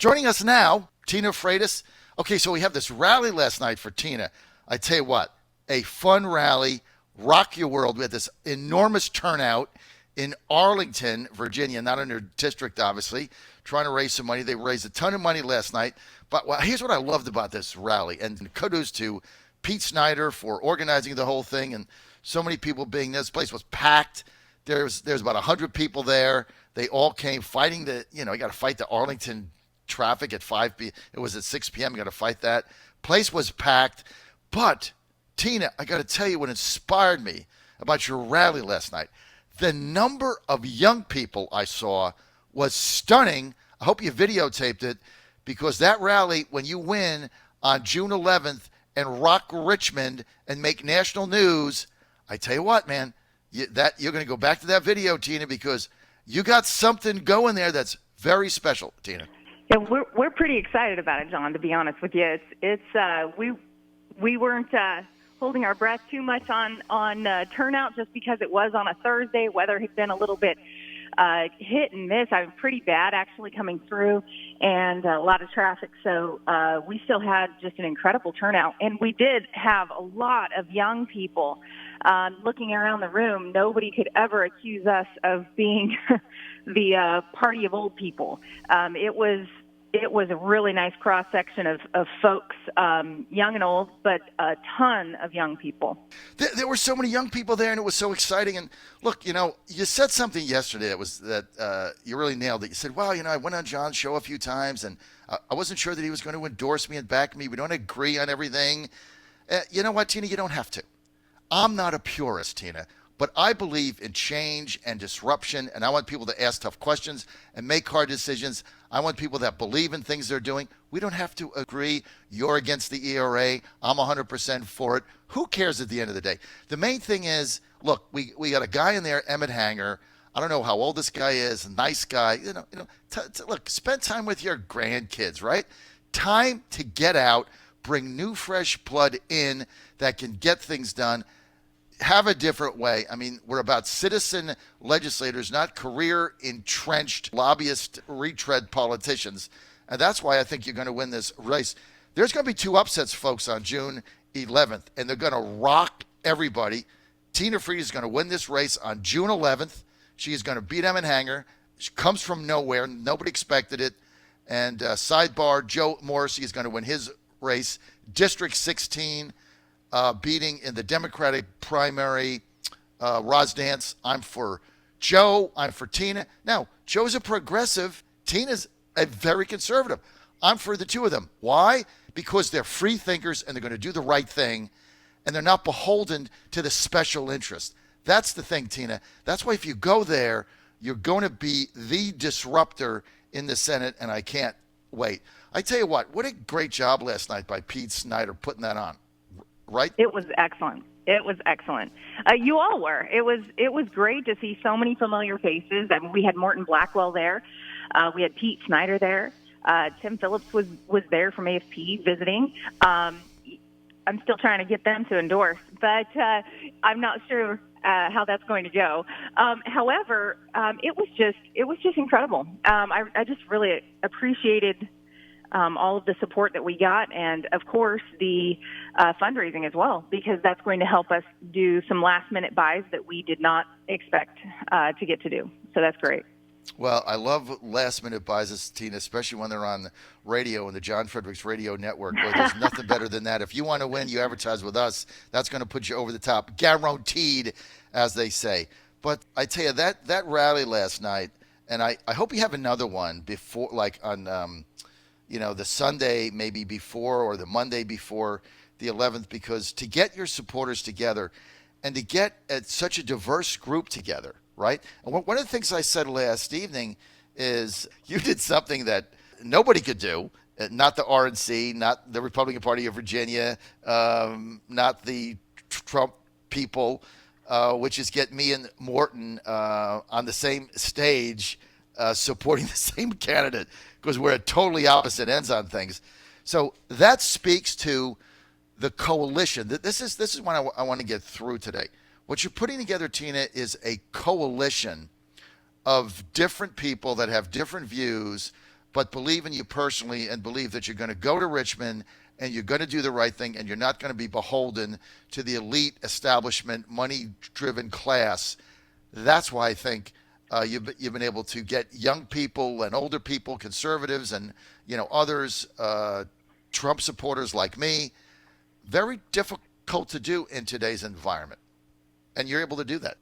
Joining us now, Tina Freitas. Okay, so we have this rally last night for Tina. I tell you what, a fun rally, rock your world. We had this enormous turnout in Arlington, Virginia, not in her district, obviously, trying to raise some money. They raised a ton of money last night. But here's what I loved about this rally, and kudos to Pete Snyder for organizing the whole thing, and so many people being there. This place was packed. There's about 100 people there. They all came fighting you got to fight the Arlington traffic at 5 p.m. It was at 6 p.m. You got to fight that. Place was packed. But, Tina, I got to tell you what inspired me about your rally last night. The number of young people I saw was stunning. I hope you videotaped it, because that rally, when you win on June 11th and rock Richmond and make national news, I tell you what, man, you're going to go back to that video, Tina, because you got something going there that's very special, Tina. Yeah, we're pretty excited about it, John. To be honest with you, we weren't holding our breath too much on turnout just because it was on a Thursday. Weather had been a little bit hit and miss. I was pretty bad actually coming through, and a lot of traffic. So we still had just an incredible turnout, and we did have a lot of young people. Looking around the room, nobody could ever accuse us of being the party of old people. It was a really nice cross-section of folks, young and old, but a ton of young people. There were so many young people there, and it was so exciting. And look, you said something yesterday that you really nailed it. You said, well, I went on John's show a few times, and I wasn't sure that he was going to endorse me and back me. We don't agree on everything. You know what, Tina? You don't have to. I'm not a purist, Tina. But I believe in change and disruption, and I want people to ask tough questions and make hard decisions. I want people that believe in things they're doing. We don't have to agree. You're against the ERA. I'm 100% for it. Who cares at the end of the day? The main thing is, look, we got a guy in there, Emmett Hanger. I don't know how old this guy is. Nice guy. Look, spend time with your grandkids, right? Time to get out, bring new, fresh blood in that can get things done. Have a different way. I mean, we're about citizen legislators, not career entrenched lobbyist retread politicians. And that's why I think you're going to win this race. There's going to be two upsets, folks, on June 11th, and they're going to rock everybody. Tina Freitas is going to win this race on June 11th. She is going to beat Emmett Hanger. She comes from nowhere. Nobody expected it. And sidebar, Joe Morrissey is going to win his race. District 16. Beating in the Democratic primary, Rosdance. I'm for Joe. I'm for Tina. Now, Joe's a progressive. Tina's a very conservative. I'm for the two of them. Why? Because they're free thinkers and they're going to do the right thing, and they're not beholden to the special interest. That's the thing, Tina. That's why if you go there, you're going to be the disruptor in the Senate, and I can't wait. I tell you what a great job last night by Pete Snyder putting that on. Right? It was excellent. You all were. It was great to see so many familiar faces. I mean, we had Morton Blackwell there. We had Pete Snyder there. Tim Phillips was there from AFP visiting. I'm still trying to get them to endorse, but I'm not sure how that's going to go. However, it was just incredible. I just really appreciated all of the support that we got, and of course the fundraising as well, because that's going to help us do some last-minute buys that we did not expect to get to do. So that's great. Well, I love last-minute buys, Tina, especially when they're on the radio and the John Fredericks Radio Network. Boy, there's nothing better than that. If you want to win, you advertise with us. That's going to put you over the top, guaranteed, as they say. But I tell you, that rally last night, and I hope you have another one before, like on the Sunday maybe before or the Monday before the 11th, because to get your supporters together and to get such a diverse group together, right? And one of the things I said last evening is you did something that nobody could do, not the RNC, not the Republican Party of Virginia, not the Trump people, which is get me and Morton on the same stage supporting the same candidate, because we're at totally opposite ends on things. So that speaks to the coalition. This is what I want to get through today. What you're putting together, Tina, is a coalition of different people that have different views but believe in you personally and believe that you're going to go to Richmond and you're going to do the right thing and you're not going to be beholden to the elite establishment, money-driven class. That's why I think you've been able to get young people and older people, conservatives and others, Trump supporters like me. Very difficult to do in today's environment, and you're able to do that.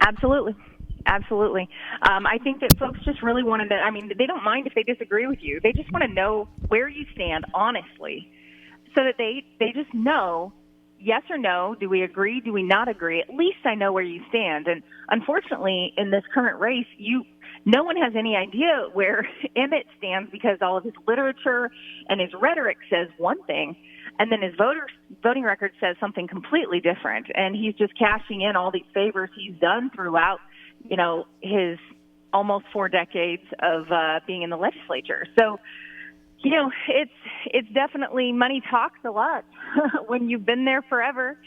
Absolutely. Absolutely. I think that folks just really want to know. I mean, they don't mind if they disagree with you. They just want to know where you stand honestly so that they just know, yes or no, do we agree, do we not agree? At least I know where you stand. And unfortunately, in this current race, no one has any idea where Emmett stands because all of his literature and his rhetoric says one thing, and then his voting record says something completely different. And he's just cashing in all these favors he's done throughout his almost 4 decades of being in the legislature. So, it's definitely, money talks a lot when you've been there forever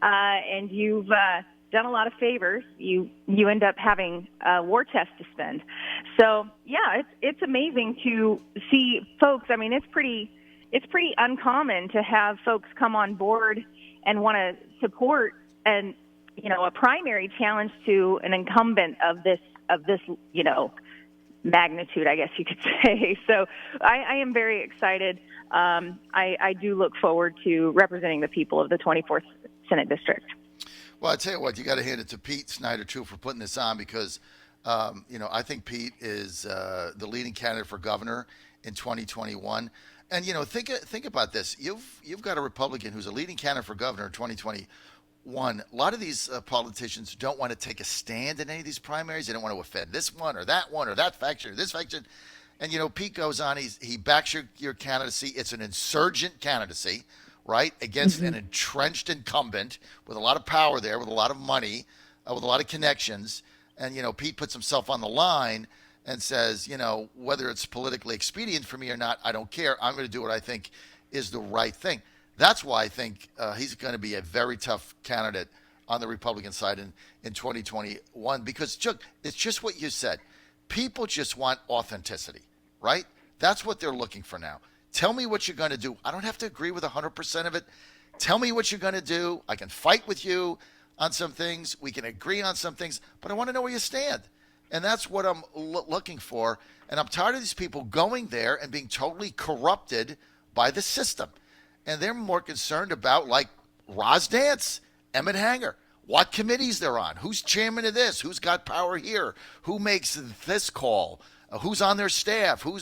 and you've done a lot of favors. You end up having a war chest to spend. So, yeah, it's amazing to see folks. I mean, it's pretty uncommon to have folks come on board and want to support a primary challenge to an incumbent of this magnitude, I guess you could say. So I am very excited. I do look forward to representing the people of the 24th Senate District. Well, I tell you what, you got to hand it to Pete Snyder too for putting this on because I think Pete is the leading candidate for governor in 2021. And think about this. You've got a Republican who's a leading candidate for governor in 2021. A lot of these politicians don't want to take a stand in any of these primaries. They don't want to offend this one or that faction or this faction. And, Pete goes on, he backs your candidacy. It's an insurgent candidacy, right, against an entrenched incumbent with a lot of power there, with a lot of money, with a lot of connections. And, Pete puts himself on the line and says, whether it's politically expedient for me or not, I don't care. I'm going to do what I think is the right thing. That's why I think he's going to be a very tough candidate on the Republican side in 2021 because, Chuck, it's just what you said. People just want authenticity, right? That's what they're looking for now. Tell me what you're going to do. I don't have to agree with 100% of it. Tell me what you're going to do. I can fight with you on some things. We can agree on some things, but I want to know where you stand. And that's what I'm looking for. And I'm tired of these people going there and being totally corrupted by the system. And they're more concerned about, like, Roz Dance, Emmett Hanger, what committees they're on, who's chairman of this, who's got power here, who makes this call, who's on their staff, who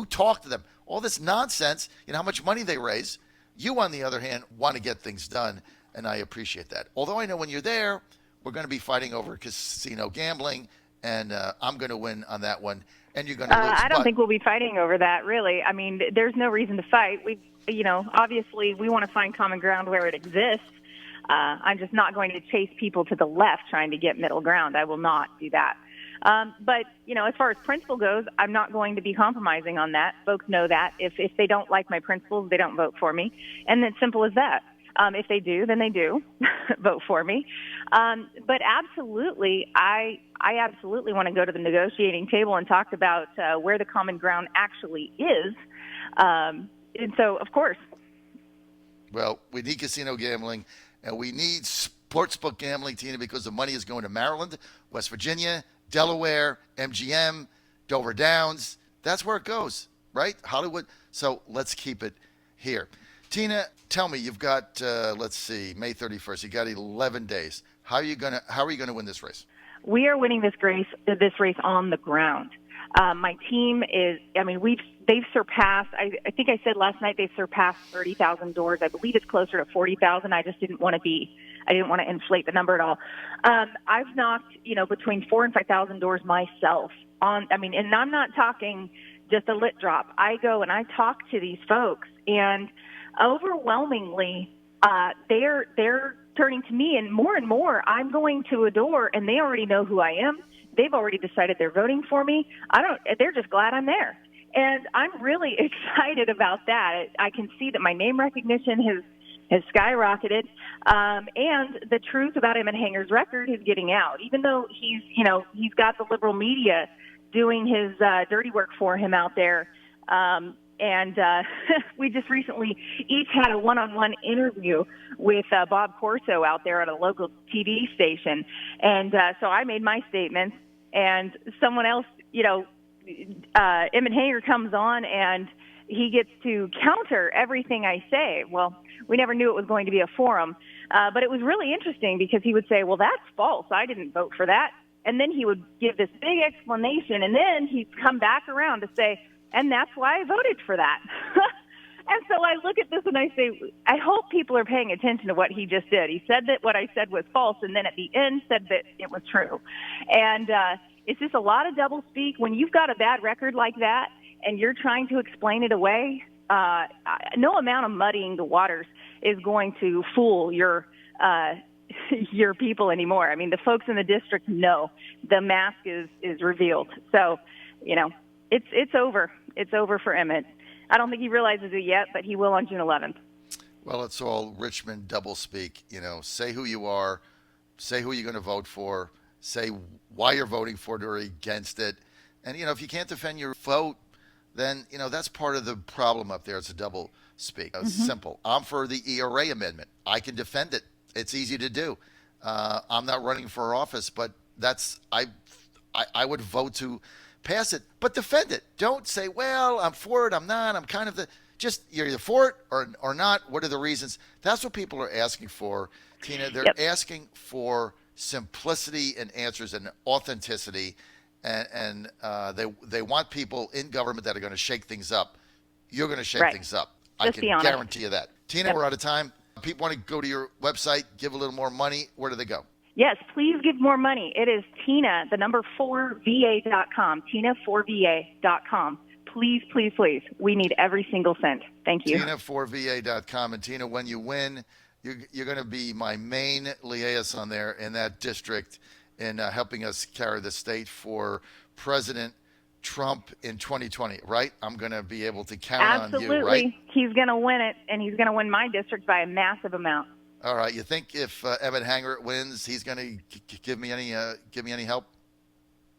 talked to them. All this nonsense, how much money they raise. You, on the other hand, want to get things done, and I appreciate that. Although I know when you're there, we're going to be fighting over casino gambling, and I'm going to win on that one, and you're going to lose. I don't think we'll be fighting over that, really. I mean, there's no reason to fight. Obviously we want to find common ground where it exists. I'm just not going to chase people to the left trying to get middle ground. I will not do that. But, as far as principle goes, I'm not going to be compromising on that. Folks know that. If they don't like my principles, they don't vote for me. And it's simple as that. If they do, then they do vote for me. But absolutely, I absolutely want to go to the negotiating table and talk about where the common ground actually is. And so, of course. Well, we need casino gambling, and we need sportsbook gambling, Tina, because the money is going to Maryland, West Virginia, Delaware, MGM, Dover Downs. That's where it goes, right? Hollywood. So let's keep it here. Tina, tell me, you've got, May 31st. You got 11 days. How are you going to win this race? We are winning this race on the ground. My team is, they've surpassed, I think I said last night, they've surpassed 30,000 doors. I believe it's closer to 40,000. I just didn't want to inflate the number at all. I've knocked, between 4,000 and 5,000 doors myself and I'm not talking just a lit drop. I go and I talk to these folks, and overwhelmingly, they're turning to me, and more, I'm going to a door and they already know who I am. They've already decided they're voting for me. They're just glad I'm there. And I'm really excited about that. I can see that my name recognition has skyrocketed. And the truth about Emmett Hanger's record is getting out. Even though he's got the liberal media doing his dirty work for him out there. And we just recently each had a one-on-one interview with Bob Corso out there at a local TV station. And so I made my statements, and someone else, Emmett Hager comes on, and he gets to counter everything I say. Well, we never knew it was going to be a forum, but it was really interesting because he would say, well, that's false. I didn't vote for that. And then he would give this big explanation, and then he'd come back around to say, and that's why I voted for that. And so I look at this and I say, I hope people are paying attention to what he just did. He said that what I said was false, and then at the end said that it was true. And it's just a lot of doublespeak. When you've got a bad record like that and you're trying to explain it away, no amount of muddying the waters is going to fool your people anymore. I mean, the folks in the district know the mask is revealed. So, it's over. It's over for Emmett. I don't think he realizes it yet, but he will on June 11th. Well, it's all Richmond doublespeak. Say who you are, say who you're going to vote for, say why you're voting for it or against it. And, if you can't defend your vote, then, that's part of the problem up there. It's a double speak. Simple. I'm for the ERA amendment. I can defend it. It's easy to do. I'm not running for office, but I would vote to pass it, but defend it. Don't say, well, I'm for it, I'm not, I'm kind of you're either for it or not. What are the reasons? That's what people are asking for, Tina. They're asking for simplicity and answers and authenticity. And they want people in government that are going to shake things up. You're going to shake things up. I can guarantee you that. Tina, we're out of time. People want to go to your website, give a little more money. Where do they go? Yes, please give more money. It is Tina, the number 4va.com, Tina4va.com. Please, please, please. We need every single cent. Thank you. Tina4va.com. And Tina, when you win, you're going to be my main liaison there in that district in helping us carry the state for President Trump in 2020, right? I'm going to be able to count on you, right? Absolutely. He's going to win it, and he's going to win my district by a massive amount. All right. You think if Emmett Hanger wins, he's going to give me any help?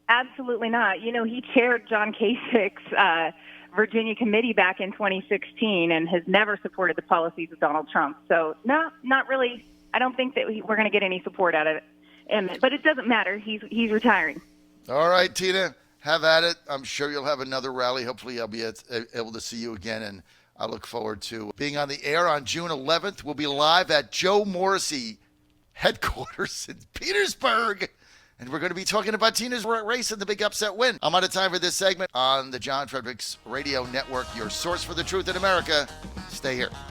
Absolutely not. He chaired John Kasich's Virginia committee back in 2016 and has never supported the policies of Donald Trump. So, no, not really. I don't think that we're going to get any support out of Emmett. But it doesn't matter. He's retiring. All right, Tina. Have at it. I'm sure you'll have another rally. Hopefully I'll be able to see you again, and I look forward to being on the air on June 11th. We'll be live at Joe Morrissey headquarters in Petersburg, and we're going to be talking about Tina's race and the big upset win. I'm out of time for this segment on the John Fredericks Radio Network, your source for the truth in America. Stay here.